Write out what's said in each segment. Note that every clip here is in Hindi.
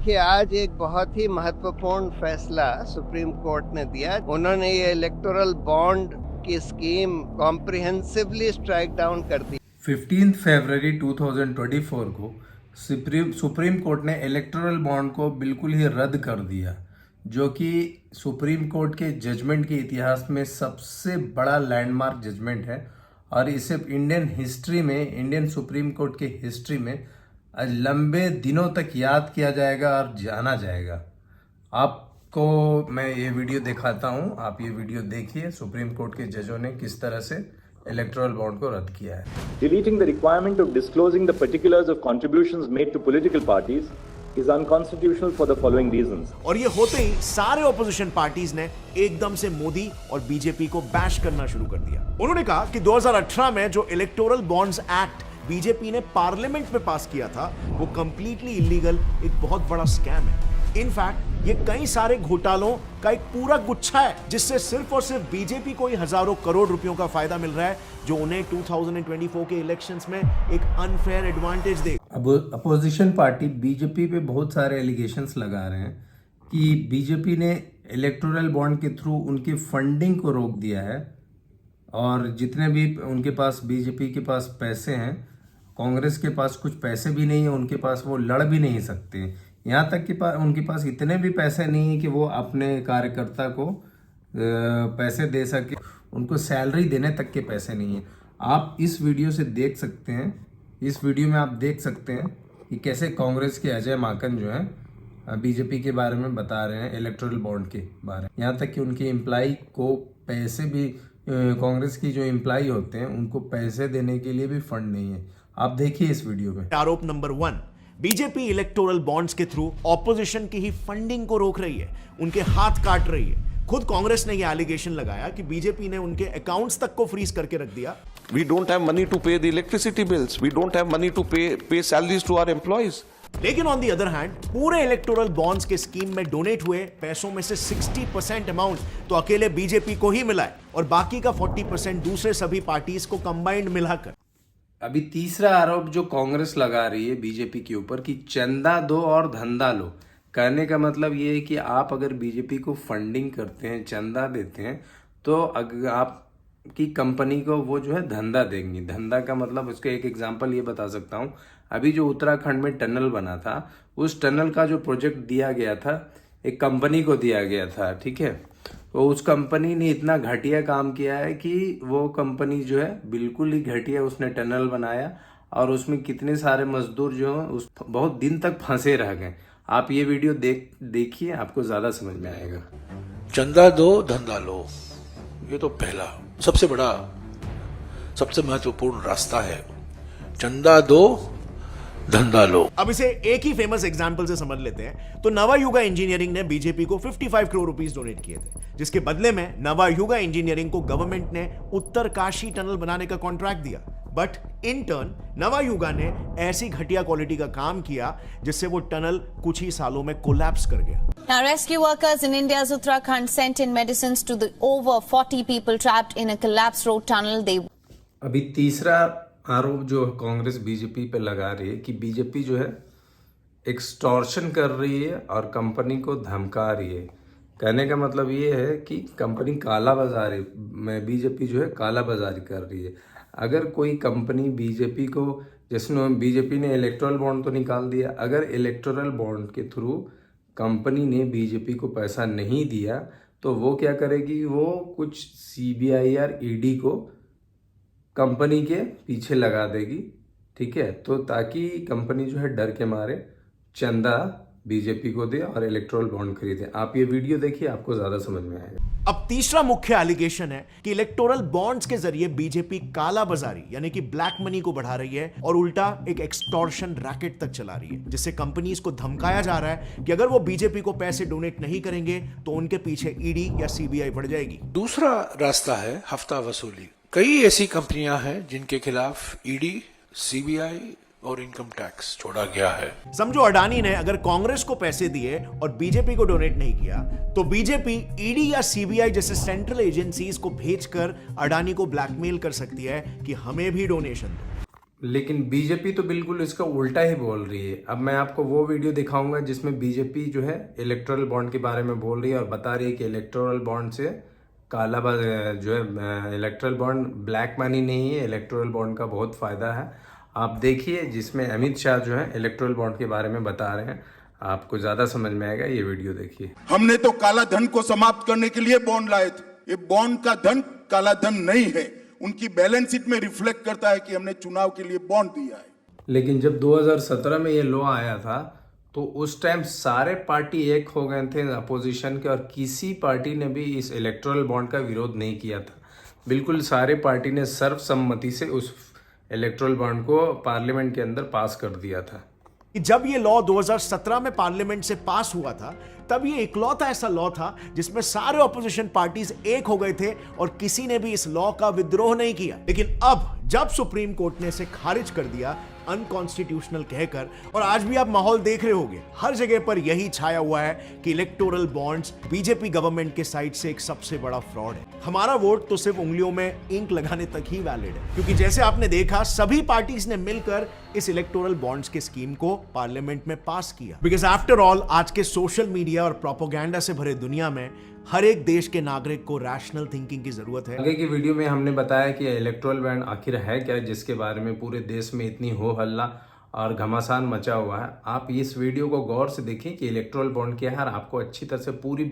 देखिए, आज एक बहुत ही महत्वपूर्ण फैसला सुप्रीम कोर्ट ने दिया। उन्होंने ये इलेक्टोरल बॉन्ड की स्कीम कॉम्प्रिहेंसिवली स्ट्राइक डाउन कर दी। 15 फरवरी 2024 को सुप्रीम कोर्ट ने इलेक्टोरल बॉन्ड को बिल्कुल ही रद्द कर दिया, जो कि सुप्रीम कोर्ट के जजमेंट के इतिहास में सबसे बड़ा लैंडमार्क जजमेंट है। और इसे इंडियन सुप्रीम कोर्ट के हिस्ट्री में लंबे दिनों तक याद किया जाएगा और जाना जाएगा। आपको मैं ये वीडियो दिखाता हूँ, आप ये वीडियो देखिए। सुप्रीम कोर्ट के जजों ने किस तरह से इलेक्टोरल बॉन्ड को रद्द किया है। Deleting the requirement of disclosing the particulars of contributions made to political parties is unconstitutional for the following reasons. और ये होते ही सारे ऑपोजिशन पार्टीज ने एकदम से मोदी और बीजेपी को बैश करना शुरू कर दिया। उन्होंने कहा कि 2018 में जो इलेक्टोरल बॉन्ड्स एक्ट बीजेपी ने पार्लियामेंट में पास किया था वो कंप्लीटली इलीगल, एक बहुत बड़ा स्कैम है। इनफैक्ट ये कई सारे घोटालों का एक पूरा गुच्छा है, जिससे सिर्फ और सिर्फ बीजेपी को ही हजारों करोड़ रुपयों का फायदा मिल रहा है, जो उन्हें 2024 के इलेक्शंस में एक अनफेयर एडवांटेज दे। अब अपोजिशन पार्टी बीजेपी पे बहुत सारे एलिगेशंस लगा रहे हैं कि बीजेपी ने इलेक्टोरल बॉन्ड के थ्रू उनकी फंडिंग को रोक दिया है, और जितने भी उनके पास बीजेपी के पास पैसे हैं, कांग्रेस के पास कुछ पैसे भी नहीं है, उनके पास वो लड़ भी नहीं सकते। यहाँ तक कि उनके पास इतने भी पैसे नहीं है कि वो अपने कार्यकर्ता को पैसे दे सके, उनको सैलरी देने तक के पैसे नहीं है। आप इस वीडियो से देख सकते हैं, इस वीडियो में आप देख सकते हैं कि कैसे कांग्रेस के अजय माकन जो है बीजेपी के बारे में बता रहे हैं, इलेक्टोरल बॉन्ड के बारे में। यहाँ तक कि उनके एम्प्लॉय को पैसे भी, कांग्रेस की जो एम्प्लॉय होते हैं उनको पैसे देने के लिए भी फंड नहीं है। आप देखिए इस वीडियो में। आरोप नंबर 1, बीजेपी इलेक्टोरल बॉन्ड्स के थ्रू ऑपोजिशन की ही फंडिंग को रोक रही है, उनके हाथ काट रही है। खुद कांग्रेस ने यह एलिगेशन लगाया कि बीजेपी ने उनके अकाउंट्स तक को फ्रीज करके रख दिया। We don't have money to pay the electricity bills. We don't have money to pay salaries to our employees. लेकिन ऑन दी अदर हैंड पूरे इलेक्टोरल बॉन्ड्स के स्कीम में डोनेट हुए पैसों में से 60% अमाउंट तो अकेले बीजेपी को ही मिला है, और बाकी का 40% दूसरे सभी पार्टीज को कंबाइंड मिलाकर। अभी तीसरा आरोप जो कांग्रेस लगा रही है बीजेपी के ऊपर कि चंदा दो और धंधा लो। कहने का मतलब ये है कि आप अगर बीजेपी को फंडिंग करते हैं, चंदा देते हैं, तो अगर आपकी कंपनी को वो जो है धंधा देंगी। धंधा का मतलब, उसका एक एग्जांपल ये बता सकता हूँ। अभी जो उत्तराखंड में टनल बना था, उस टनल का जो प्रोजेक्ट दिया गया था एक कंपनी को दिया गया था, ठीक है। तो उस कंपनी ने इतना घटिया काम किया है कि वो कंपनी जो है बिल्कुल ही घटिया, उसने टनल बनाया और उसमें कितने सारे मजदूर जो हैं उस बहुत दिन तक फंसे रह गए। आप ये वीडियो देखिए, आपको ज्यादा समझ में आएगा। चंदा दो धंधा लो, ये तो पहला सबसे बड़ा सबसे महत्वपूर्ण रास्ता है। चंदा दो धंधा लो। अब इसे एक ही फेमस एग्जांपल से समझ लेते हैं। तो नवायुगा इंजीनियरिंग ने बीजेपी को 55 करोड़ रुपीस डोनेट किए थे, जिसके बदले में नवायुगा इंजीनियरिंग को गवर्नमेंट ने उत्तरकाशी टनल बनाने का कॉन्ट्रैक्ट दिया। बट इन टर्न नवायुगा ने ऐसी घटिया क्वालिटी का काम किया जिससे वो टनल कुछ ही सालों में कोलैप्स कर गया। Now, rescue workers in India's Uttarakhand sent in medicines to the over 40 people trapped in a collapsed road tunnel. They अभी तीसरा आरोप जो कांग्रेस बीजेपी पे लगा रही है कि बीजेपी जो है एक्सटॉर्शन कर रही है और कंपनी को धमका रही है। कहने का मतलब ये है कि कंपनी काला बाजारी में, बीजेपी जो है काला बाजारी कर रही है। अगर कोई कंपनी बीजेपी को, जिसने बीजेपी ने इलेक्टोरल बॉन्ड तो निकाल दिया, अगर इलेक्टोरल बॉन्ड के थ्रू कंपनी ने बीजेपी को पैसा नहीं दिया तो वो क्या करेगी, वो कुछ सीबीआई और ईडी को कंपनी के पीछे लगा देगी, ठीक है। तो ताकि कंपनी जो है डर के मारे चंदा बीजेपी को दे और इलेक्टोरल बॉन्ड खरीदे। आप ये वीडियो देखिए, आपको ज्यादा समझ में आएगा। अब तीसरा मुख्य एलिगेशन है कि इलेक्टोरल बॉन्ड्स के जरिए बीजेपी काला बाजारी यानी कि ब्लैक मनी को बढ़ा रही है और उल्टा एक एक्सटॉर्शन रैकेट तक चला रही है, जिससे कंपनीज को धमकाया जा रहा है कि अगर वो बीजेपी को पैसे डोनेट नहीं करेंगे तो उनके पीछे ईडी या सीबीआई बढ़ जाएगी। दूसरा रास्ता है हफ्ता वसूली। कई ऐसी कंपनियां हैं जिनके खिलाफ ईडी, सीबीआई और इनकम टैक्स छोड़ा गया है। समझो अडानी ने अगर कांग्रेस को पैसे दिए और बीजेपी को डोनेट नहीं किया तो बीजेपी ईडी या सीबीआई जैसे सेंट्रल एजेंसीज को भेजकर अडानी को ब्लैकमेल कर सकती है कि हमें भी डोनेशन दो। लेकिन बीजेपी तो बिल्कुल इसका उल्टा ही बोल रही है। अब मैं आपको वो वीडियो दिखाऊंगा जिसमें बीजेपी जो है इलेक्टोरल बॉन्ड के बारे में बोल रही है और बता रही है कि इलेक्टोरल बॉन्ड से काला जो है इलेक्टोरल बॉन्ड ब्लैक मनी नहीं है, इलेक्टोरल बॉन्ड का बहुत फायदा है। आप देखिए जिसमें अमित शाह जो है इलेक्टोरल बॉन्ड के बारे में बता रहे हैं, आपको ज्यादा समझ में आएगा। ये वीडियो देखिए। हमने तो काला धन को समाप्त करने के लिए बॉन्ड लाए थे। ये बॉन्ड का धन काला धन नहीं है, उनकी बैलेंस शीट में रिफ्लेक्ट करता है कि हमने चुनाव के लिए बॉन्ड दिया है। लेकिन जब 2017 में ये लॉ आया था तो उस टाइम सारे पार्टी एक हो गए थे अपोजिशन के, और किसी पार्टी ने भी इस इलेक्टोरल बॉन्ड का विरोध नहीं किया था। बिल्कुल सारे पार्टी ने सर्वसम्मति से उस इलेक्टोरल बॉन्ड को पार्लियामेंट के अंदर पास कर दिया था। जब ये लॉ 2017 में पार्लियामेंट से पास हुआ था, तब ये इकलौता ऐसा लॉ था जिसमें सारे ऑपोजिशन पार्टीज एक हो गए थे और किसी ने भी इस लॉ का विद्रोह नहीं किया। लेकिन अब जब सुप्रीम कोर्ट ने इसे खारिज कर दिया अनकॉन्स्टिट्यूशनल कहकर, और आज भी आप माहौल देख रहे होंगे, हर जगह पर यही छाया हुआ है कि इलेक्टोरल बॉन्ड्स बीजेपी गवर्नमेंट के साइड से एक सबसे बड़ा फ्रॉड है। हमारा वोट तो सिर्फ उंगलियों में इंक लगाने तक ही वैलिड है, क्योंकि जैसे आपने देखा सभी पार्टीज ने मिलकर इस इलेक्टोरल बॉन्ड्स के स्कीम को पार्लियामेंट में पास किया। बिकॉज आफ्टर ऑल आज के सोशल मीडिया और प्रोपेगेंडा से भरे दुनिया में हर एक देश के नागरिक को रैशनल थिंकिंग की जरूरत है। आगे की वीडियो में हमने बताया कि इलेक्टोरल बॉन्ड आखिर है क्या, जिसके बारे में पूरे देश में इतनी हो हल्ला और घमासान मचा हुआ है। आप इस वीडियो को गौर से देखें कि इलेक्टोरल बॉन्ड क्या है, और आपको अच्छी तरह से पूरी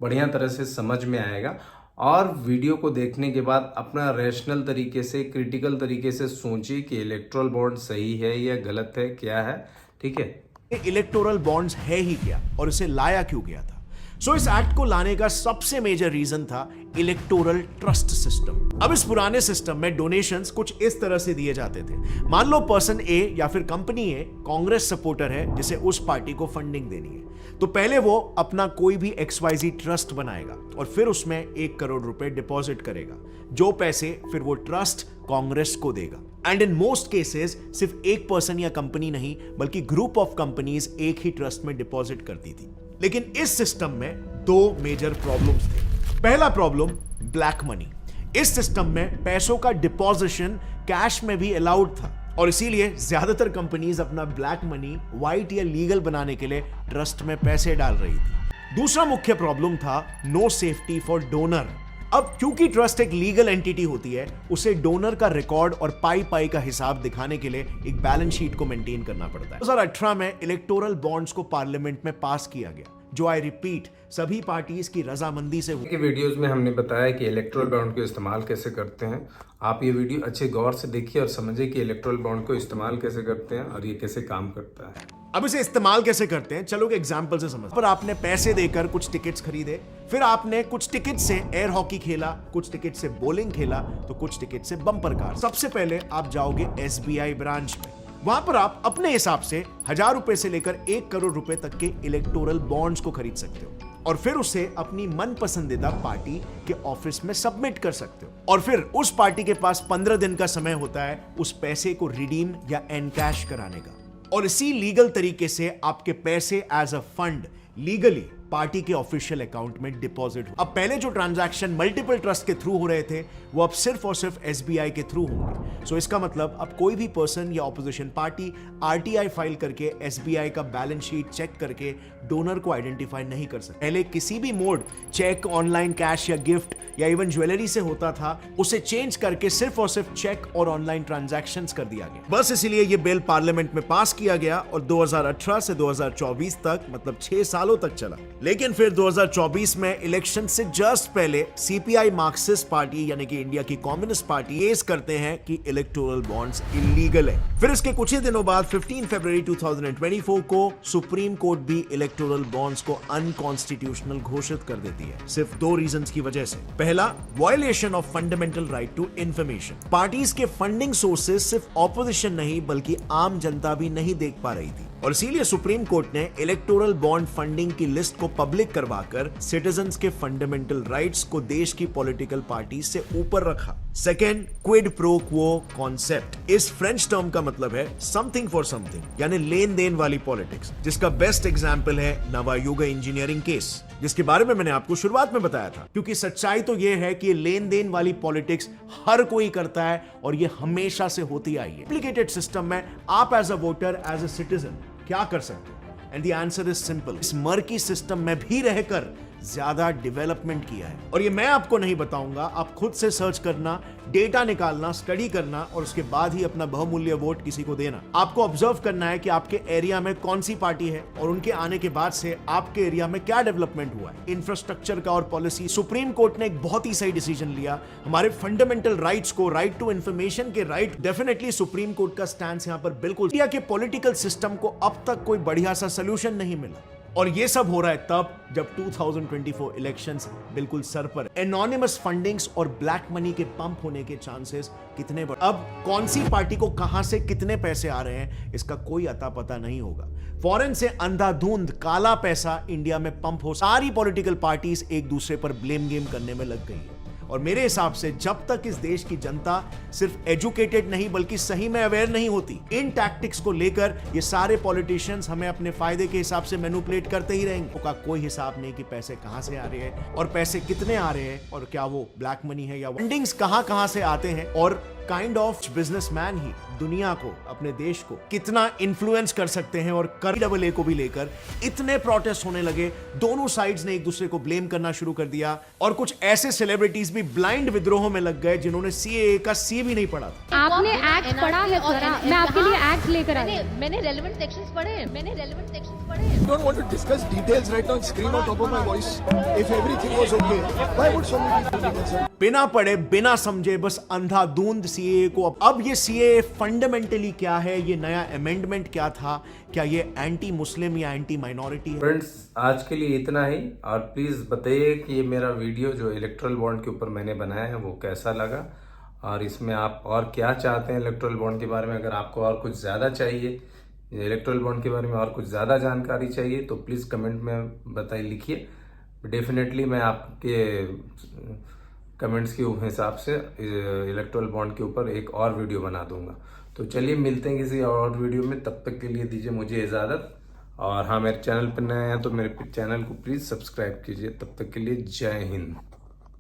बढ़िया तरह से समझ में आएगा। और वीडियो को देखने के बाद अपना रैशनल तरीके से, क्रिटिकल तरीके से सोचिए कि इलेक्टोरल बॉन्ड सही है या गलत है, क्या है। ठीक है, इलेक्टोरल बॉन्ड्स है ही क्या और इसे लाया क्यों गया था? सो इस एक्ट को लाने का सबसे मेजर रीजन था इलेक्टोरल ट्रस्ट सिस्टम। अब इस पुराने सिस्टम में डोनेशंस कुछ इस तरह से दिए जाते थे। मान लो पर्सन ए या फिर कंपनी ए कांग्रेस सपोर्टर है जिसे उस पार्टी को फंडिंग देनी है, तो पहले वो अपना कोई भी XYZ ट्रस्ट बनाएगा और फिर उसमें 1 करोड़ रुपए डिपॉजिट करेगा, जो पैसे फिर वो ट्रस्ट कांग्रेस को देगा। एंड इन मोस्ट केसेस सिर्फ एक पर्सन या कंपनी नहीं बल्कि ग्रुप ऑफ कंपनीज एक ही ट्रस्ट में डिपॉजिट करती थी। लेकिन इस सिस्टम में 2 मेजर प्रॉब्लम्स थे। पहला प्रॉब्लम ब्लैक मनी। इस सिस्टम में पैसों का डिपॉजिशन कैश में भी अलाउड था और इसीलिए ज्यादातर कंपनीज अपना ब्लैक मनी व्हाइट या लीगल बनाने के लिए ट्रस्ट में पैसे डाल रही थी। दूसरा मुख्य प्रॉब्लम था नो सेफ्टी फॉर डोनर। अब क्योंकि ट्रस्ट एक लीगल एंटिटी होती है, उसे डोनर का रिकॉर्ड और पाई का हिसाब दिखाने के लिए एक बैलेंस शीट को मेंटेन करना पड़ता है। 2018 में इलेक्टोरल बॉन्ड्स को पार्लियामेंट में पास किया गया, जो आई रिपीट सभी पार्टीज की रजामंदी से हुआ। वीडियोस में हमने बताया कि इलेक्टोरल बॉन्ड को इस्तेमाल कैसे करते हैं। आप ये वीडियो अच्छे गौर से देखिए और समझिए कि इलेक्टोरल बॉन्ड को इस्तेमाल कैसे करते हैं और ये कैसे काम करता है। अब इसे इस्तेमाल कैसे करते हैं, चलो एक एग्जांपल से समझ। पर आपने पैसे देकर कुछ टिकट्स खरीदे, फिर आपने कुछ टिकट से एयर हॉकी खेला, कुछ टिकट से बॉलिंग खेला, तो कुछ टिकट से बम्पर कार। सबसे पहले आप जाओगे SBI ब्रांच में, वहां पर आप अपने हिसाब से 1000 रुपए से लेकर 1 करोड़ रुपए तक के इलेक्टोरल बॉन्ड्स को खरीद सकते हो और फिर उसे अपनी मन पसंदीदा पार्टी के ऑफिस में सबमिट कर सकते हो। और फिर उस पार्टी के पास 15 दिन का समय होता है उस पैसे को रिडीम या एनकैश कराने का, और इसी लीगल तरीके से आपके पैसे as a fund legally party के ऑफिशियल अकाउंट में डिपॉजिट हो। अब पहले जो ट्रांजैक्शन मल्टीपल ट्रस्ट के थ्रू हो रहे थे वो अब सिर्फ और सिर्फ SBI के थ्रू होंगे। सो इसका मतलब अब कोई भी पर्सन या ऑपोजिशन पार्टी RTI फाइल करके SBI का बैलेंस शीट चेक करके डोनर को आइडेंटिफाई नहीं कर सकते। पहले किसी भी मोड चेक, ऑनलाइन कैश या गिफ्ट या इवन ज्वेलरी से होता था, उसे चेंज करके सिर्फ और सिर्फ चेक और ऑनलाइन ट्रांजैक्शंस कर दिया गया। बस इसीलिए ये बिल पार्लियामेंट में पास किया गया और 2018 से 2024 तक मतलब 6 सालों तक चला। लेकिन फिर 2024 में इलेक्शन से जस्ट पहले CPI मार्क्सिस्ट पार्टी यानी कि इंडिया की कम्युनिस्ट पार्टी केस करते हैं कि इलेक्टोरल बॉन्ड्स इलीगल है। फिर इसके कुछ ही दिनों बाद 15 फरवरी 2024 को सुप्रीम कोर्ट भी इलेक्टोरल बॉन्ड्स को अनकॉन्स्टिट्यूशनल घोषित कर देती है, सिर्फ 2 रीजंस की वजह से। पहला, violation of fundamental right to information. Parties के फंडिंग सोर्सेस सिर्फ ऑपोजिशन नहीं बल्कि आम जनता भी नहीं देख पा रही थी और इसीलिए सुप्रीम कोर्ट ने इलेक्टोरल बॉन्ड फंडिंग की लिस्ट को पब्लिक करवाकर सिटीजन्स के फंडामेंटल राइट्स को देश की पॉलिटिकल पार्टी से ऊपर रखा। Second, quid pro quo concept. इस फ्रेंच टर्म का मतलब है समथिंग फॉर समथिंग, यानी लेन देन वाली पॉलिटिक्स, जिसका बेस्ट एग्जाम्पल है नवायुग इंजीनियरिंग केस, जिसके बारे में मैंने आपको शुरुआत में बताया था। क्योंकि सच्चाई तो यह है कि ये लेन देन वाली पॉलिटिक्स हर कोई करता है और ये हमेशा से होती आई है। कॉम्प्लिकेटेड सिस्टम में आप as a voter, as a citizen क्या कर सकते हो? And the answer is simple. इस मर्की सिस्टम में भी रहकर ज्यादा डेवलपमेंट किया है। और ये मैं आपको नहीं बताऊंगा, आप खुद से सर्च करना, डेटा निकालना, स्टडी करना और उसके बाद ही अपना बहुमूल्य वोट किसी को देना। आपको ऑब्जर्व करना है कि आपके एरिया में कौन सी पार्टी है और उनके आने के बाद से आपके एरिया में क्या डेवलपमेंट हुआ है, इंफ्रास्ट्रक्चर का और पॉलिसी। सुप्रीम कोर्ट ने एक बहुत ही सही डिसीजन लिया। हमारे फंडामेंटल राइट्स को, राइट टू इंफॉर्मेशन के राइट, डेफिनेटली सुप्रीम कोर्ट का स्टैंड यहां पर बिल्कुल। इंडिया के पॉलिटिकल सिस्टम को अब तक कोई बढ़िया सा सोल्यूशन नहीं मिला और ये सब हो रहा है तब जब 2024 इलेक्शंस बिल्कुल सर पर। एनोनिमस फंडिंग्स और ब्लैक मनी के पंप होने के चांसेस कितने बड़े। अब कौन सी पार्टी को कहां से कितने पैसे आ रहे हैं इसका कोई अता पता नहीं होगा। फॉरेन से अंधाधुंध काला पैसा इंडिया में पंप हो, सारी पॉलिटिकल पार्टीज एक दूसरे पर ब्लेम गेम करने में लग गई है। और मेरे हिसाब से जब तक इस देश की जनता सिर्फ एजुकेटेड नहीं बल्कि सही में अवेयर नहीं होती इन टैक्टिक्स को लेकर, ये सारे पॉलिटिशियंस हमें अपने फायदे के हिसाब से मैनिपुलेट करते ही रहेंगे। उनका कोई हिसाब नहीं कि पैसे कहां से आ रहे हैं और पैसे कितने आ रहे हैं और क्या वो ब्लैक मनी है या फंडिंग्स कहां से आते हैं और काइंड ऑफ बिजनेसमैन ही दुनिया को, अपने देश को कितना इन्फ्लुएंस कर सकते हैं। और कर को भी लेकर इतने प्रोटेस्ट होने लगे, दोनों साइड्स ने एक दूसरे को ब्लेम करना शुरू कर दिया और कुछ ऐसे सेलिब्रिटीज भी ब्लाइंड विद्रोह में लग गए जिन्होंने सीएए का सी भी नहीं पढ़ा था। आपने एक्ट पढ़ा है जरा, मैं आपके लिए एक्ट लेकर आई। मैंने रेलेवेंट सेक्शंस पढ़े हैं, don't want to discuss details right now and scream on top of my voice. If everything was okay, why would so many people be concerned? बिना पढ़े, बिना समझे, बस अंधाधुंध सीएए को। अब ये सीएए फंडामेंटली क्या है, ये नया अमेंडमेंट क्या था, क्या ये एंटी मुस्लिम या एंटी माइनॉरिटी है? फ्रेंड्स, आज के लिए इतना ही। और प्लीज बताइए कि ये मेरा वीडियो जो इलेक्टोरल बॉन्ड के ऊपर मैंने बनाया है वो कैसा लगा और इसमें आप और क्या चाहते हैं इलेक्टोरल बॉन्ड के बारे में। अगर आपको और कुछ ज्यादा चाहिए, इलेक्टोरल बॉन्ड के बारे में और कुछ ज़्यादा जानकारी चाहिए तो प्लीज़ कमेंट में बताइए, लिखिए। डेफिनेटली मैं आपके कमेंट्स के हिसाब से इलेक्टोरल बॉन्ड के ऊपर एक और वीडियो बना दूंगा। तो चलिए मिलते हैं किसी और वीडियो में, तब तक के लिए दीजिए मुझे इजाज़त। और हाँ, मेरे चैनल पर नए हैं तो मेरे चैनल को प्लीज़ सब्सक्राइब कीजिए। तब तक के लिए जय हिंद।